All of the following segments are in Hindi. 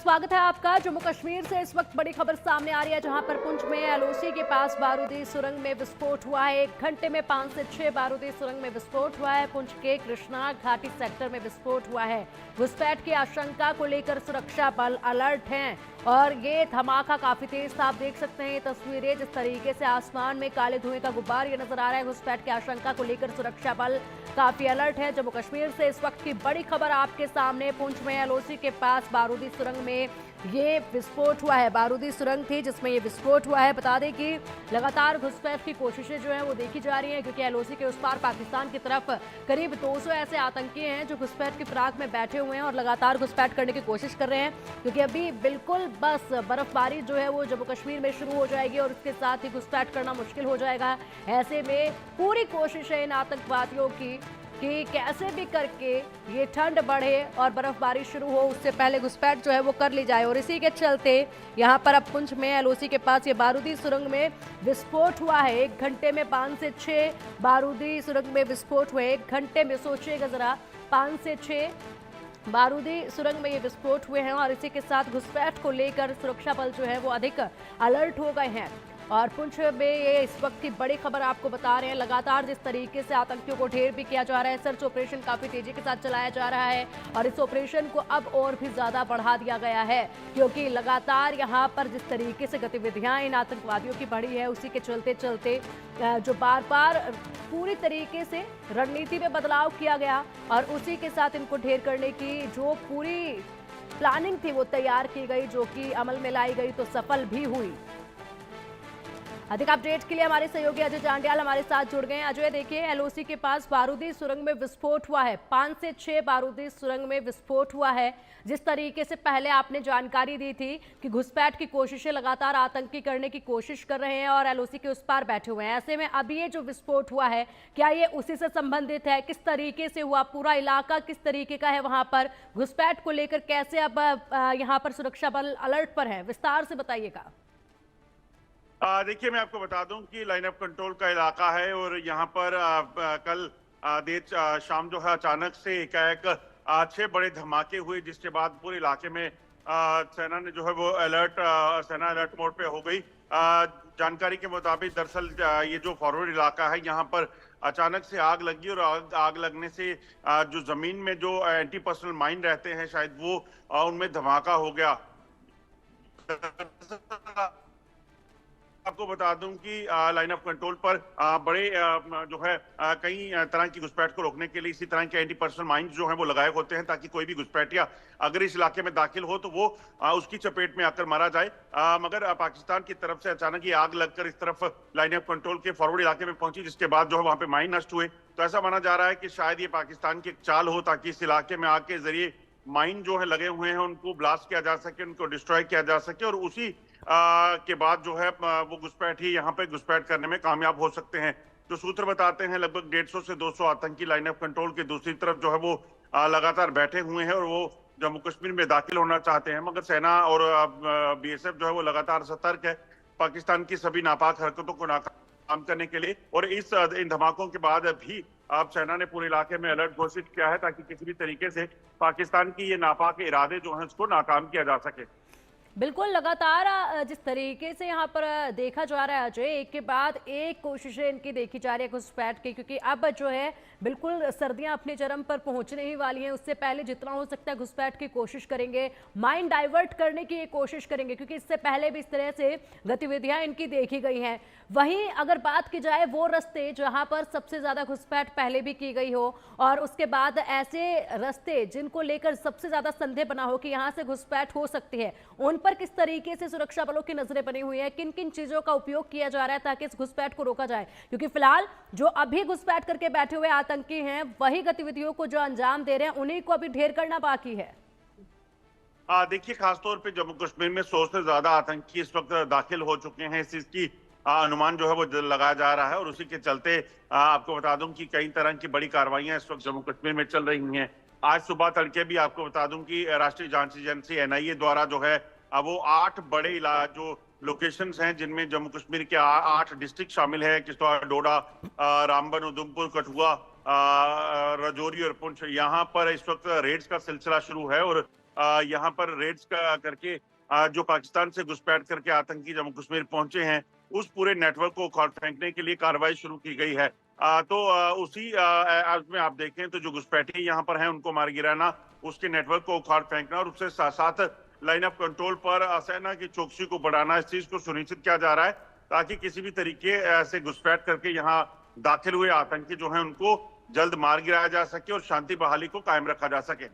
स्वागत है आपका। जम्मू कश्मीर से इस वक्त बड़ी खबर सामने आ रही है, जहां पर पुंछ में एलओसी के पास बारूदी सुरंग में विस्फोट हुआ है। 1 घंटे में 5 से 6 बारूदी सुरंग में विस्फोट हुआ है। पुंछ के कृष्णा घाटी सेक्टर में विस्फोट हुआ है। घुसपैठ की आशंका को लेकर सुरक्षा बल अलर्ट हैं और ये धमाका काफी तेज था। आप देख सकते हैं ये तस्वीरें, जिस तरीके से आसमान में काले धुएं का गुब्बार ये नजर आ रहा है। घुसपैठ की आशंका को लेकर सुरक्षा बल काफी अलर्ट है। जम्मू कश्मीर से इस वक्त की बड़ी खबर आपके सामने। पुंछ में एलओसी के पास बारूदी सुरंग में ये विस्फोट हुआ है। बारूदी सुरंग थी जिसमें ये विस्फोट हुआ है। बता दें कि लगातार घुसपैठ की कोशिशें जो है वो देखी जा रही हैं, क्योंकि एलओसी के उस पार पाकिस्तान की तरफ करीब 200 ऐसे आतंकी हैं जो घुसपैठ की फिराक में बैठे हुए हैं और लगातार घुसपैठ करने की कोशिश कर रहे हैं, क्योंकि अभी बिल्कुल बस बर्फबारी जो है वो जम्मू कश्मीर में शुरू हो जाएगी और इसके साथ ही घुसपैठ करना मुश्किल हो जाएगा। ऐसे में पूरी कोशिश है इन आतंकवादियों की कि कैसे भी करके ये ठंड बढ़े और बर्फबारी शुरू हो उससे पहले घुसपैठ जो है वो कर ली जाए। और इसी के चलते यहाँ पर अब पुंछ में एलओसी के पास ये बारूदी सुरंग में विस्फोट हुआ है। 1 घंटे में 5 से 6 बारूदी सुरंग में विस्फोट हुए। 1 घंटे में सोचिएगा जरा, 5 से 6 बारूदी सुरंग में ये विस्फोट हुए हैं और इसी के साथ घुसपैठ को लेकर सुरक्षा बल जो है वो अधिक अलर्ट हो गए हैं। और पुंछ में ये इस वक्त की बड़ी खबर आपको बता रहे हैं। लगातार जिस तरीके से आतंकियों को ढेर भी किया जा रहा है, सर्च ऑपरेशन काफी तेजी के साथ चलाया जा रहा है और इस ऑपरेशन को अब और भी ज्यादा बढ़ा दिया गया है, क्योंकि लगातार यहाँ पर जिस तरीके से गतिविधियां इन आतंकवादियों की बढ़ी है, उसी के चलते चलते जो बार बार पूरी तरीके से रणनीति में बदलाव किया गया और उसी के साथ इनको ढेर करने की जो पूरी प्लानिंग थी वो तैयार की गई, जो कि अमल में लाई गई तो सफल भी हुई। अधिक अपडेट के लिए हमारे सहयोगी अजय जांडियाल हमारे साथ जुड़ गए हैं। अजय, देखिए एलओसी के पास बारूदी सुरंग में विस्फोट हुआ है। 5 से 6 बारूदी सुरंग में विस्फोट हुआ है। जिस तरीके से पहले आपने जानकारी दी थी कि घुसपैठ की कोशिशें लगातार आतंकी करने की कोशिश कर रहे हैं और एलओसी के उस पार बैठे हुए हैं, ऐसे में अब ये जो विस्फोट हुआ है क्या ये उसी से संबंधित है? किस तरीके से हुआ? पूरा इलाका किस तरीके का है वहां पर? घुसपैठ को लेकर कैसे अब यहाँ पर सुरक्षा बल अलर्ट पर है? विस्तार से बताइएगा। देखिए, मैं आपको बता दूं कि लाइन ऑफ कंट्रोल का इलाका है और यहाँ पर कल देर शाम जो है अचानक से एकाएक 6 बड़े धमाके हुए, जिसके बाद पूरे इलाके में सेना ने जो है वो सेना अलर्ट मोड पे हो गई। जानकारी के मुताबिक दरअसल ये जो फॉरवर्ड इलाका है यहाँ पर अचानक से आग लगी और आग लगने से जो जमीन में जो एंटी पर्सनल माइन रहते हैं शायद वो उनमें धमाका हो गया। आपको बता दूं कि लाइन ऑफ कंट्रोल पर बड़े जो है कई तरह की घुसपैठ को रोकने के लिए इसी तरह के एंटी पर्सनल माइंस जो हैं वो लगाए होते हैं, ताकि कोई भी घुसपैठिया अगर इस इलाके में दाखिल हो तो वो उसकी चपेट में आकर मारा जाए। मगर पाकिस्तान की तरफ से अचानक ये आग लगकर इस तरफ लाइन ऑफ कंट्रोल के फॉरवर्ड इलाके में पहुंची, जिसके बाद जो है वहां पे माइन नष्ट हुए। तो ऐसा माना जा रहा है कि शायद ये पाकिस्तान की एक चाल हो, ताकि इस इलाके में आग के जरिए माइन जो है लगे हुए हैं उनको ब्लास्ट किया जा सके, उनको डिस्ट्रॉय किया जा सके और उसी के बाद जो है वो घुसपैठ ही यहाँ पे घुसपैठ करने में कामयाब हो सकते हैं। जो सूत्र बताते हैं लगभग 150 से 200 आतंकी लाइन ऑफ कंट्रोल की दूसरी तरफ जो है वो लगातार बैठे हुए हैं और वो जम्मू कश्मीर में दाखिल होना चाहते हैं, मगर सेना और बीएसएफ जो है वो लगातार सतर्क है पाकिस्तान की सभी नापाक हरकतों को नाकाम करने के लिए। और इन धमाकों के बाद भी अब सेना ने पूरे इलाके में अलर्ट घोषित किया है, ताकि किसी भी तरीके से पाकिस्तान की ये नापाक इरादे जो हैं उसको नाकाम किया जा सके। बिल्कुल, लगातार जिस तरीके से यहाँ पर देखा जा रहा है अजय, एक के बाद एक कोशिशें इनकी देखी जा रही है घुसपैठ की, क्योंकि अब जो है बिल्कुल सर्दियां अपने चरम पर पहुंचने ही वाली हैं। उससे पहले जितना हो सकता है घुसपैठ की कोशिश करेंगे, माइंड डाइवर्ट करने की कोशिश करेंगे, क्योंकि इससे पहले भी इस तरह से गतिविधियां इनकी देखी गई हैं। वहीं अगर बात की जाए वो रास्ते जहां पर सबसे ज्यादा घुसपैठ पहले भी की गई हो और उसके बाद ऐसे रास्ते जिनको लेकर सबसे ज्यादा संदेह बना हो कि यहां से घुसपैठ हो सकती है, उन पर किस तरीके से सुरक्षा बलों की नजरें बनी हुई है? किन किन चीजों का उपयोग किया जा रहा है ताकि इस घुसपैठ को रोका जाए? क्योंकि फिलहाल जो अभी घुसपैठ करके बैठे हुए आतंकी हैं वही गतिविधियों को जो अंजाम दे रहे हैं, उन्हीं को अभी ढेर करना बाकी है। देखिए, खासतौर पे जम्मू कश्मीर में 100 से ज्यादा आतंकी इस वक्त दाखिल हो चुके हैं, इस चीज की अनुमान जो है वो लगाया जा रहा है और उसी के चलते आपको बता दूं कि कई तरह की बड़ी कार्रवाइयां इस वक्त जम्मू कश्मीर में चल रही हैं। आज सुबह तड़के भी आपको बता दूं कि राष्ट्रीय जांच एजेंसी एनआईए द्वारा जो है वो 8 बड़े जो लोकेशंस हैं जिनमें जम्मू कश्मीर के 8 डिस्ट्रिक्ट शामिल है, किश्तवाड़, डोडा, रामबन, उधमपुर, कठुआ, राजौरी और पुंछ, यहाँ पर इस वक्त रेड्स का सिलसिला शुरू है और यहाँ पर रेड्स करके जो पाकिस्तान से घुसपैठ करके आतंकी जम्मू कश्मीर पहुंचे हैं, उस पूरे नेटवर्क को उखाड़ फेंकने के लिए कार्रवाई शुरू की गई है। तो उसी में आप देखें तो जो घुसपैठी यहाँ पर हैं उनको मार गिराना, उसके नेटवर्क को उखाड़ फेंकना और उससे साथ साथ लाइन ऑफ कंट्रोल पर सेना की चौकसी को बढ़ाना, इस चीज को सुनिश्चित किया जा रहा है ताकि किसी भी तरीके से घुसपैठ करके यहाँ दाखिल हुए आतंकी जो हैं उनको जल्द मार गिराया जा सके और शांति बहाली को कायम रखा जा सके।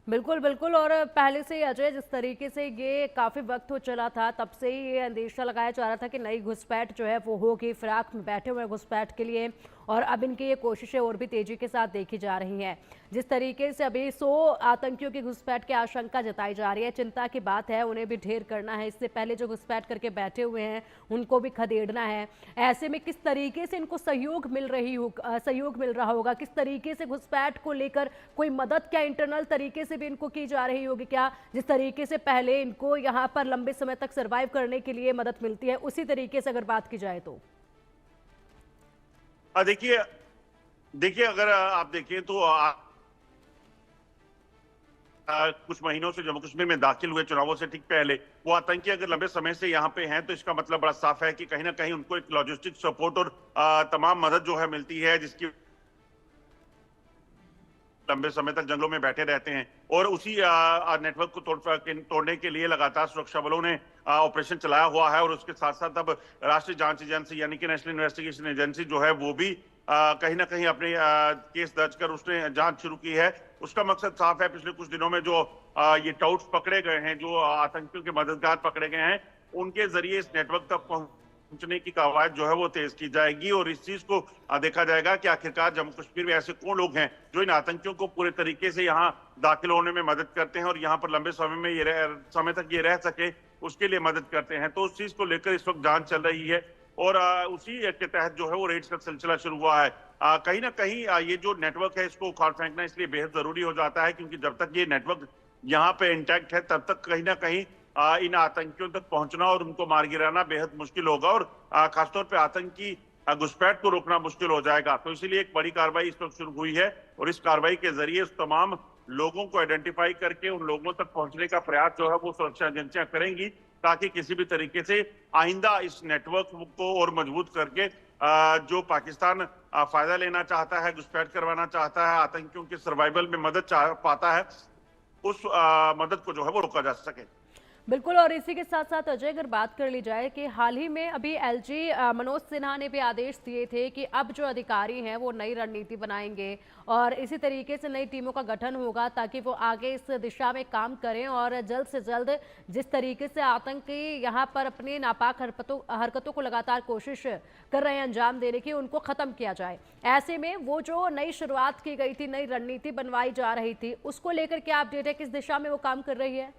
बिल्कुल बिल्कुल। और पहले से ही अजय, जिस तरीके से ये काफ़ी वक्त हो चला था, तब से ही ये अंदेशा लगाया जा रहा था कि नई घुसपैठ जो है वो होगी, फिराक में बैठे हुए घुसपैठ के लिए, और अब इनकी ये कोशिशें और भी तेजी के साथ देखी जा रही हैं। जिस तरीके से अभी 100 आतंकियों की घुसपैठ की आशंका जताई जा रही है, चिंता की बात है, उन्हें भी ढेर करना है। इससे पहले जो घुसपैठ करके बैठे हुए हैं उनको भी खदेड़ना है। ऐसे में किस तरीके से इनको सहयोग मिल रहा होगा? किस तरीके से घुसपैठ को लेकर कोई मदद क्या इंटरनल तरीके से भी इनको की जा रही होगी क्या? जिस तरीके से पहले इनको यहाँ पर लंबे समय तक सर्वाइव करने के लिए मदद मिलती है, उसी तरीके से अगर बात की जाए तो देखिए अगर आप देखें तो कुछ महीनों से जम्मू कश्मीर में दाखिल हुए चुनावों से ठीक पहले वो आतंकी अगर लंबे समय से यहाँ पे हैं तो इसका मतलब बड़ा साफ है कि कहीं ना कहीं उनको एक लॉजिस्टिक सपोर्ट और तमाम मदद जो है मिलती है, जिसकी लंबे समय तक जंगलों में बैठे रहते हैं। और उसी नेटवर्क को तोड़ने के लिए लगातार सुरक्षा बलों ने ऑपरेशन चलाया हुआ है। और उसके साथ साथ अब राष्ट्रीय जांच एजेंसी यानी कि नेशनल इन्वेस्टिगेशन एजेंसी जो है वो भी कहीं ना कहीं अपने केस दर्ज कर उसने जांच शुरू की है। उसका मकसद साफ है, पिछले कुछ दिनों में जो ये टाउट्स पकड़े गए हैं, जो आतंकियों के मददगार पकड़े गए हैं, उनके जरिए इस नेटवर्क तक पहुंचने की कवायद जो है वो तेज की जाएगी। और इस चीज को देखा जाएगा कि आखिरकार जम्मू कश्मीर में ऐसे कौन लोग हैं जो इन आतंकियों को पूरे तरीके से यहाँ दाखिल होने में मदद करते हैं और यहाँ पर लंबे समय तक ये रह सके, उसके लिए मदद करते हैं। तो उस चीज को लेकर इस वक्त जांच चल रही है और उसी के तहत जो है वो रेड्स का सिलसिला शुरू हुआ है। कहीं ना कहीं ये जो नेटवर्क है इसको उखाड़ फेंकना इसलिए बेहद जरूरी हो जाता है, क्योंकि जब तक ये नेटवर्क यहाँ पे इंटैक्ट है तब तक कहीं ना कहीं इन आतंकियों तक पहुंचना और उनको मार गिराना बेहद मुश्किल होगा और खासतौर पे आतंकी घुसपैठ को रोकना मुश्किल हो जाएगा। तो इसीलिए एक बड़ी कार्रवाई इस वक्त शुरू हुई है और इस कार्रवाई के जरिए उस तमाम लोगों को आइडेंटिफाई करके उन लोगों तक पहुंचने का प्रयास जो है वो सुरक्षा एजेंसियां करेंगी, ताकि किसी भी तरीके से आइंदा इस नेटवर्क को और मजबूत करके जो पाकिस्तान फायदा लेना चाहता है, घुसपैठ करवाना चाहता है, आतंकियों के सर्वाइवल में मदद पाता है, उस मदद को जो है वो रोका जा सके। बिल्कुल। और इसी के साथ साथ अजय, अगर बात कर ली जाए कि हाल ही में अभी एलजी मनोज सिन्हा ने भी आदेश दिए थे कि अब जो अधिकारी हैं वो नई रणनीति बनाएंगे और इसी तरीके से नई टीमों का गठन होगा ताकि वो आगे इस दिशा में काम करें और जल्द से जल्द जिस तरीके से आतंकी यहाँ पर अपनी नापाक हरकतों को लगातार कोशिश कर रहे हैं अंजाम देने की, उनको ख़त्म किया जाए। ऐसे में वो जो नई शुरुआत की गई थी, नई रणनीति बनवाई जा रही थी, उसको लेकर क्या अपडेट है? किस दिशा में वो काम कर रही है?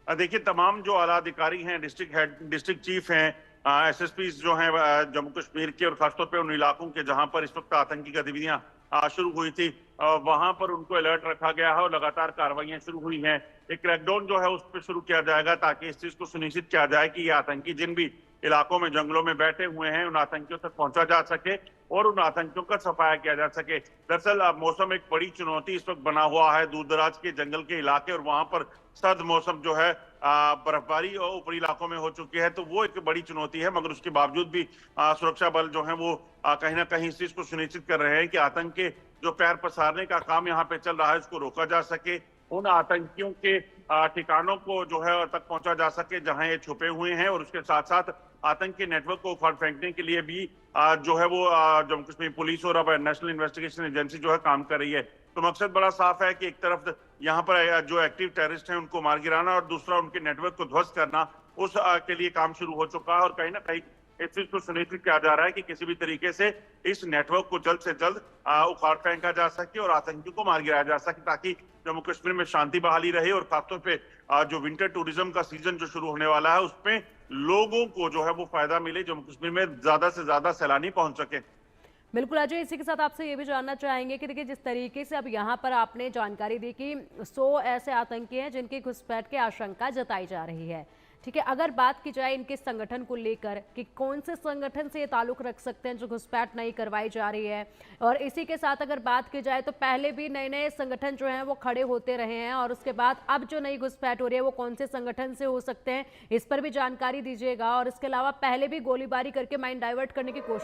देखिए तमाम जो आला अधिकारी हैं, डिस्ट्रिक्ट हेड, डिस्ट्रिक्ट चीफ हैं, एसएसपी जो हैं जम्मू कश्मीर के और खासतौर पे उन इलाकों के जहां पर इस वक्त आतंकी गतिविधियां शुरू हुई थी, वहां पर उनको अलर्ट रखा गया है और लगातार कार्रवाइयां शुरू हुई हैं। एक क्रैकडाउन जो है उस पर शुरू किया जाएगा ताकि इस चीज को सुनिश्चित किया जाए कि ये आतंकी जिन भी इलाकों में जंगलों में बैठे हुए हैं उन आतंकियों तक पहुंचा जा सके और उन आतंकियों का सफाया किया जा सके। दरअसल मौसम एक बड़ी चुनौती इस वक्त बना हुआ है, दूर दराज के जंगल के इलाके और वहां पर सर्द मौसम जो है बर्फबारी और ऊपरी इलाकों में हो चुकी है, तो वो एक बड़ी चुनौती है। मगर उसके बावजूद भी सुरक्षा बल जो है वो कहीं ना कहीं इस चीज को सुनिश्चित कर रहे हैं कि आतंक के जो पैर पसारने का काम यहाँ पे चल रहा है उसको रोका जा सके, उन आतंकियों के ठिकानों को जो है तक पहुंचा जा सके जहां ये छुपे हुए हैं। और उसके साथ साथ आतंक के नेटवर्क को उखाड़ फेंकने के लिए भी जो है वो जम्मू कश्मीर पुलिस और अब नेशनल इन्वेस्टिगेशन एजेंसी जो है काम कर रही है। तो मकसद बड़ा साफ है कि एक तरफ यहाँ पर जो एक्टिव टेररिस्ट हैं उनको मार गिराना और दूसरा उनके नेटवर्क को ध्वस्त करना, उस के लिए काम शुरू हो चुका है। और कहीं ना कहीं इस चीज को सुनिश्चित किया जा रहा है कि किसी भी तरीके से इस नेटवर्क को जल्द से जल्द उखाड़ फेंका जा सके और आतंकियों को मार गिराया जा सके, ताकि जम्मू कश्मीर में शांति बहाली रहे और खासतौर पे जो विंटर टूरिज्म का सीजन जो शुरू होने वाला है उसमें लोगों को जो है वो फायदा मिले, जम्मू कश्मीर में ज्यादा से ज्यादा सैलानी पहुंच सके। बिल्कुल अजय, इसी के साथ आपसे ये भी जानना चाहेंगे कि देखिए जिस तरीके से अब यहाँ पर आपने जानकारी दी कि 100 ऐसे आतंकी हैं जिनकी घुसपैठ की आशंका जताई जा रही है, ठीक है, अगर बात की जाए इनके संगठन को लेकर कि कौन से संगठन से ये ताल्लुक रख सकते हैं जो घुसपैठ नहीं करवाई जा रही है, और इसी के साथ अगर बात की जाए तो पहले भी नए नए संगठन जो हैं वो खड़े होते रहे हैं, और उसके बाद अब जो नई घुसपैठ हो रही है वो कौन से संगठन से हो सकते हैं, इस पर भी जानकारी दीजिएगा। और इसके अलावा पहले भी गोलीबारी करके माइंड डाइवर्ट करने की कोशिश